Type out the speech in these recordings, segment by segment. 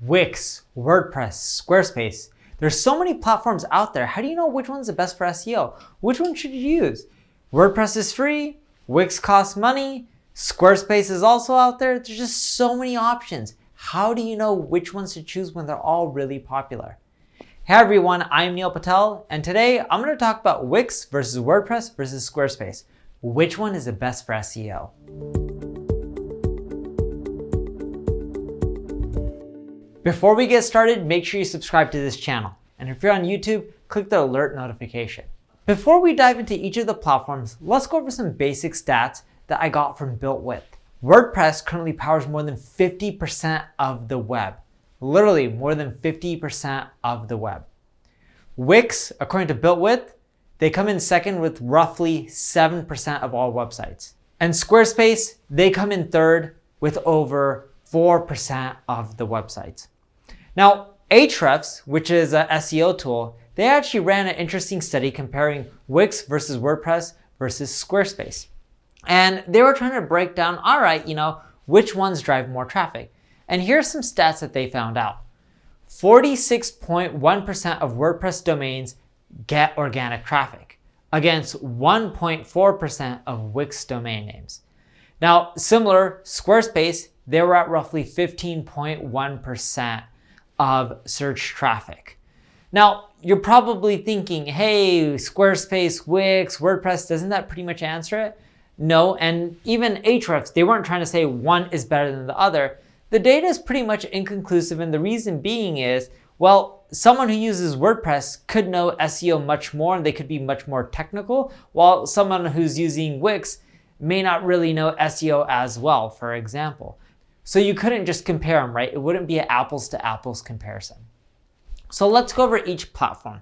Wix, WordPress, Squarespace. There's so many platforms out there. How do you know which one's the best for SEO? Which one should you use? WordPress is free, Wix costs money, Squarespace is also out there. There's just so many options. How do you know which ones to choose when they're all really popular? Hey everyone, I'm Patel, and today I'm going to talk about Wix versus WordPress versus Squarespace. Which one is the best for SEO? Before we get started, make sure you subscribe to this channel. And if you're on YouTube, click the alert notification. Before we dive into each of the platforms, let's go over some basic stats that I got from BuiltWith. WordPress currently powers more than 50% of the web. Literally more than 50% of the web. Wix, according to BuiltWith, they come in second with roughly 7% of all websites. And Squarespace, they come in third with over 4% of the websites. Now, Ahrefs, which is an SEO tool, they actually ran an interesting study comparing Wix versus WordPress versus Squarespace. And they were trying to break down, all right, which ones drive more traffic. And here's some stats that they found out. 46.1% of WordPress domains get organic traffic against 1.4% of Wix domain names. Now, similar, Squarespace, they were at roughly 15.1% of search traffic. Now, you're probably thinking, hey, Squarespace, Wix, WordPress, doesn't that pretty much answer it? No, and even Ahrefs, they weren't trying to say one is better than the other. The data is pretty much inconclusive, and the reason being is, well, someone who uses WordPress could know SEO much more, and they could be much more technical, while someone who's using Wix may not really know SEO as well, for example. So you couldn't just compare them, right? It wouldn't be an apples to apples comparison. So let's go over each platform.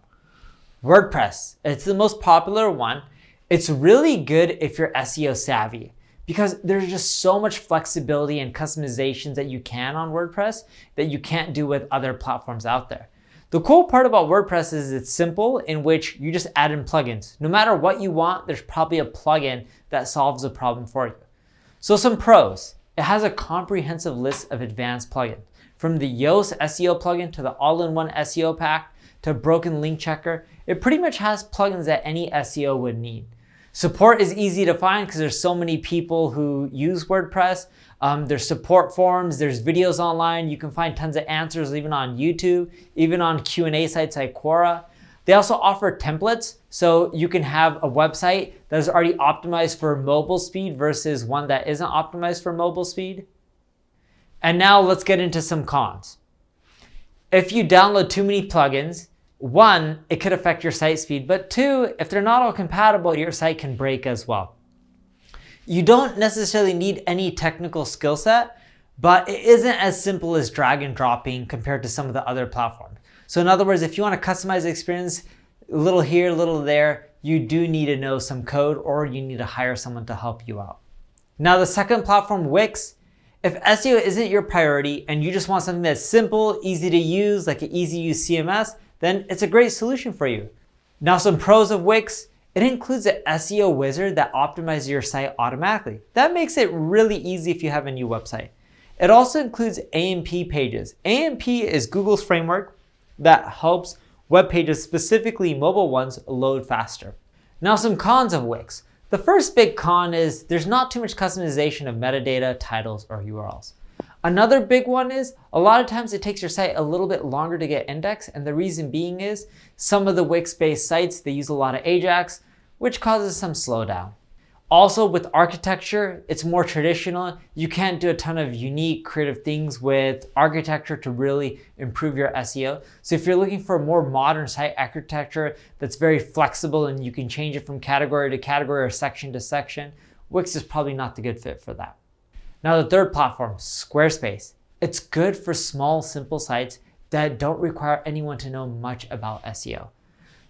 WordPress, it's the most popular one. It's really good if you're SEO savvy because there's just so much flexibility and customizations that you can on WordPress that you can't do with other platforms out there. The cool part about WordPress is it's simple, in which you just add in plugins. No matter what you want, there's probably a plugin that solves the problem for you. So some pros. It has a comprehensive list of advanced plugins, from the Yoast SEO plugin to the all-in-one SEO pack to broken link checker. It pretty much has plugins that any SEO would need. Support is easy to find because there's so many people who use WordPress. There's support forums, there's videos online. You can find tons of answers even on YouTube, even on Q&A sites like Quora. They also offer templates, so you can have a website that is already optimized for mobile speed versus one that isn't optimized for mobile speed. And now let's get into some cons. If you download too many plugins, one, it could affect your site speed, but two, if they're not all compatible, your site can break as well. You don't necessarily need any technical skill set, but it isn't as simple as drag and dropping compared to some of the other platforms. So in other words, if you want to customize the experience, a little here, a little there, you do need to know some code or you need to hire someone to help you out. Now the second platform, Wix, if SEO isn't your priority and you just want something that's simple, easy to use, like an easy to use CMS, then it's a great solution for you. Now some pros of Wix, it includes an SEO wizard that optimizes your site automatically. That makes it really easy if you have a new website. It also includes AMP pages. AMP is Google's framework that helps web pages, specifically mobile ones, load faster. Now some cons of Wix. The first big con is there's not too much customization of metadata, titles, or URLs. Another big one is a lot of times it takes your site a little bit longer to get indexed, and the reason being is some of the Wix-based sites, they use a lot of Ajax, which causes some slowdown. Also with architecture, it's more traditional. You can't do a ton of unique creative things with architecture to really improve your SEO. So if you're looking for a more modern site architecture that's very flexible and you can change it from category to category or section to section, Wix is probably not the good fit for that. Now the third platform, Squarespace. It's good for small, simple sites that don't require anyone to know much about SEO.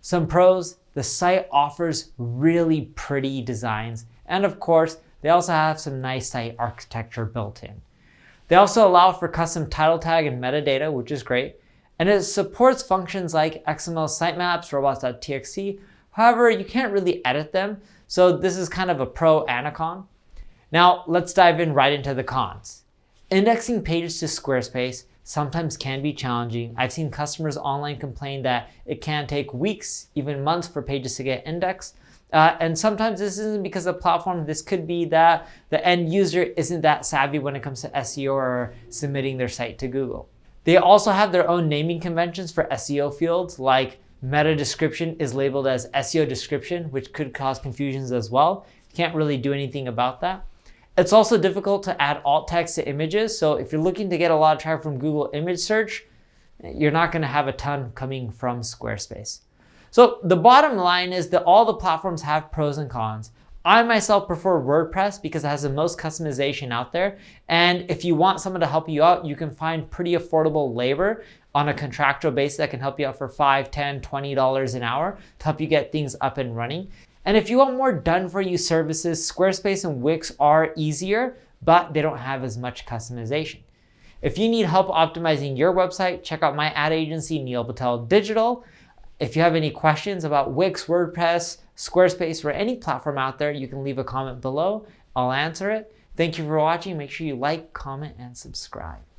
Some pros, the site offers really pretty designs, and of course, they also have some nice site architecture built in. They also allow for custom title tag and metadata, which is great, and it supports functions like XML sitemaps, robots.txt. However, you can't really edit them, so this is kind of a pro and a con. Now, let's dive in right into the cons. Indexing pages to Squarespace sometimes can be challenging. I've seen customers online complain that it can take weeks, even months for pages to get indexed. And sometimes this isn't because of the platform. This could be that the end user isn't that savvy when it comes to SEO or submitting their site to Google. They also have their own naming conventions for SEO fields, like meta description is labeled as SEO description, which could cause confusions as well. Can't really do anything about that. It's also difficult to add alt text to images. So if you're looking to get a lot of traffic from Google image search, you're not going to have a ton coming from Squarespace. So the bottom line is that all the platforms have pros and cons. I myself prefer WordPress because it has the most customization out there. And if you want someone to help you out, you can find pretty affordable labor on a contractual basis that can help you out for $5, $10, $20 an hour to help you get things up and running. And if you want more done-for-you services, Squarespace and Wix are easier, but they don't have as much customization. If you need help optimizing your website, check out my ad agency, Neil Patel Digital. If you have any questions about Wix, WordPress, Squarespace, or any platform out there, you can leave a comment below. I'll answer it. Thank you for watching. Make sure you like, comment, and subscribe.